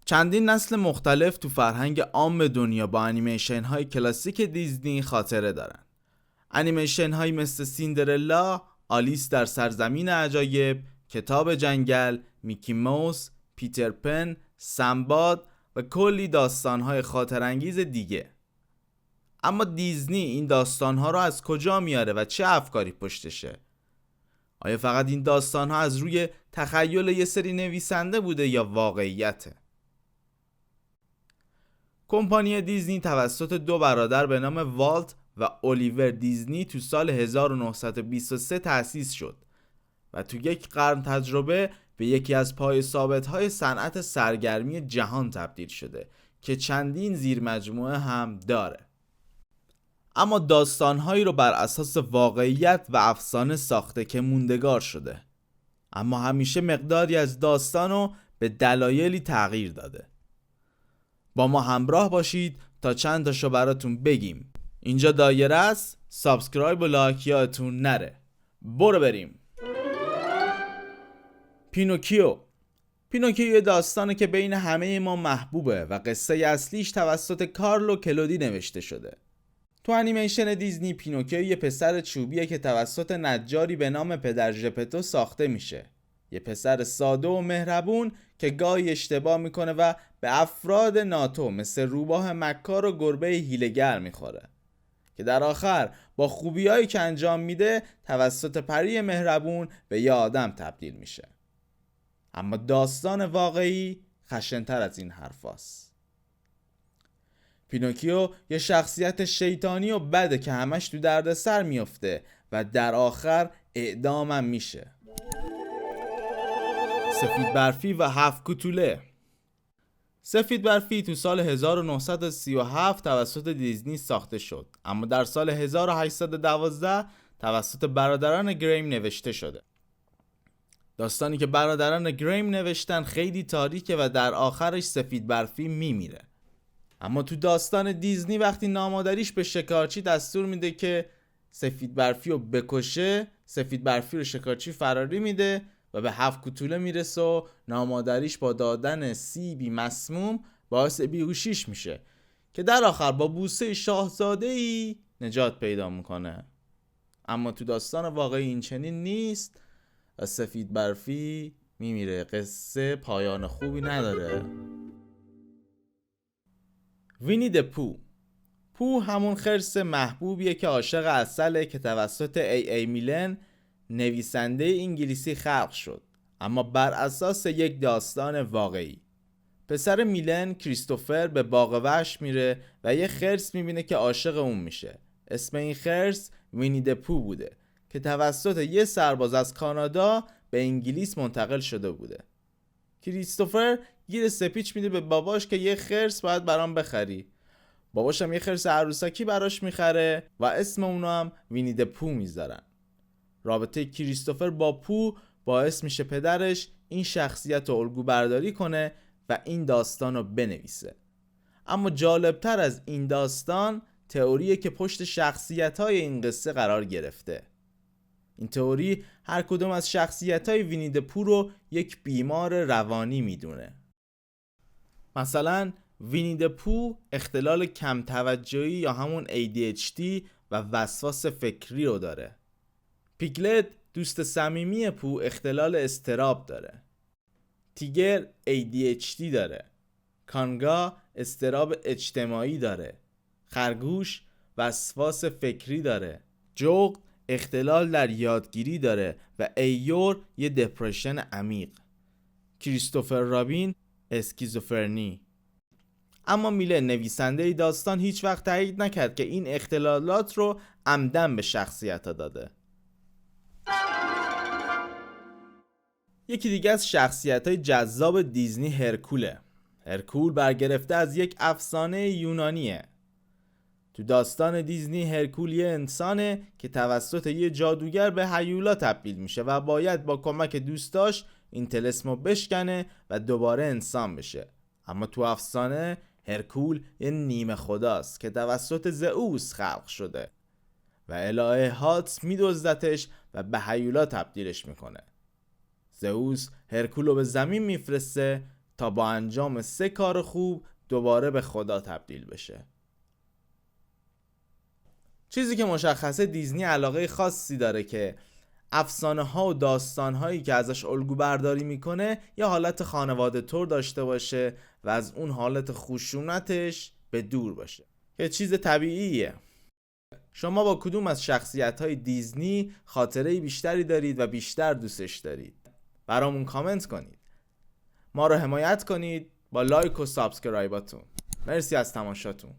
چندین نسل مختلف تو فرهنگ عام دنیا با انیمیشن های کلاسیک دیزنی خاطره دارن. انیمیشن هایی مثل سیندرلا، آلیس در سرزمین عجایب، کتاب جنگل، میکی موس، پیتر پن، سنباد و کلی داستان های خاطر انگیز دیگه. اما دیزنی این داستان ها رو از کجا میاره و چه افکاری پشتشه؟ آیا فقط این داستان ها از روی تخیل یه سری نویسنده بوده یا واقعیته؟ کمپانی دیزنی توسط دو برادر به نام والت و الیور دیزنی تو سال 1923 تأسیس شد و تو یک قرن تجربه به یکی از پای ثابت‌های صنعت سرگرمی جهان تبدیل شده که چندین زیر مجموعه هم داره. اما داستان‌هایی رو بر اساس واقعیت و افسانه ساخته که موندگار شده، اما همیشه مقداری از داستانو به دلایلی تغییر داده. با ما همراه باشید تا چند تاشو براتون بگیم. اینجا دایره است، سابسکرایب و لایک یادتون نره. برو بریم. پینوکیو یه داستانه که بین همه ما محبوبه و قصه اصلیش توسط کارلو کلودی نوشته شده. تو انیمیشن دیزنی پینوکیو یه پسر چوبیه که توسط نجاری به نام پدر ژپتو ساخته میشه. یه پسر ساده و مهربون که گاهی اشتباه میکنه و به افراد ناتو مثل روباه مکار و گربه هیله‌گر میخوره که در آخر با خوبیایی که انجام میده توسط پری مهربون به یه آدم تبدیل میشه. اما داستان واقعی خشن‌تر از این حرفاست. پینوکیو یه شخصیت شیطانی و بده که همش تو دردسر میفته و در آخر اعدامم میشه. سفید برفی و 7 کوتوله. سفید برفی تو سال 1937 توسط دیزنی ساخته شد، اما در سال 1812 توسط برادران گریم نوشته شده. داستانی که برادران گریم نوشتن خیلی تاریکه و در آخرش سفید برفی میمیره. اما تو داستان دیزنی وقتی نامادریش به شکارچی دستور میده که سفید برفی رو بکشه، سفید برفی رو شکارچی فراری میده و به 7 کوتوله میرسه و نامادریش با دادن سیبی مسموم باعث بیهوشیش میشه که در آخر با بوسه شاهزاده‌ای نجات پیدا میکنه. اما تو داستان واقعی این چنین نیست و سفید برفی میمیره. قصه پایان خوبی نداره. وینی د پو همون خرس محبوبیه که عاشق عسله که توسط ای میلن نویسنده انگلیسی خلق شد، اما بر اساس یک داستان واقعی. پسر میلن کریستوفر به باغ وحش میره و یه خرس میبینه که عاشق اون میشه. اسم این خرس وینی د پو بوده که توسط یه سرباز از کانادا به انگلیس منتقل شده بوده. کریستوفر گیر سپیچ میده به باباش که یه خرس باید برام بخری. باباش هم یه خرس عروسکی براش میخره و اسم اونو هم وینی د پو میذارن. رابطه کریستوفر با پو باعث میشه پدرش این شخصیت رو الگو برداری کنه و این داستان رو بنویسه. اما جالبتر از این داستان تئوریه که پشت شخصیت‌های این قصه قرار گرفته. این تئوری هر کدوم از شخصیت‌های وینی د پو رو یک بیمار روانی میدونه. مثلا وینی د پو اختلال کم توجهی یا همون ADHD و وسواس فکری رو داره. پیگلت دوست صمیمی پو اختلال اضطراب داره. تیگر ADHD داره. کانگا اضطراب اجتماعی داره. خرگوش وسواس فکری داره. جغد اختلال در یادگیری داره و ایور یه دپرشن عمیق. کریستوفر رابین اسکیزوفرنی. اما میلن نویسنده داستان هیچ وقت تایید نکرد که این اختلالات رو عمدن به شخصیت‌ها داده. یکی دیگه از شخصیت‌های جذاب دیزنی هرکوله. هرکول برگرفته از یک افسانه یونانیه. تو داستان دیزنی هرکول یه انسانه که توسط یه جادوگر به هیولا تبدیل میشه و باید با کمک دوستاش این طلسمو بشکنه و دوباره انسان بشه. اما تو افسانه هرکول یه نیمه خداست که توسط زئوس خلق شده و الهه هاتس میدزدتش و به هیولا تبدیلش میکنه. زئوس هرکولو به زمین میفرسته تا با انجام 3 کار خوب دوباره به خدا تبدیل بشه. چیزی که مشخصه دیزنی علاقه خاصی داره که افسانه ها و داستان هایی که ازش الگو برداری میکنه یه حالت خانواده طور داشته باشه و از اون حالت خشونتش به دور باشه، که چیز طبیعیه. شما با کدوم از شخصیت های دیزنی خاطره بیشتری دارید و بیشتر دوستش دارید؟ برامون کامنت کنید. ما رو حمایت کنید با لایک و سابسکرایباتون. مرسی از تماشاتون.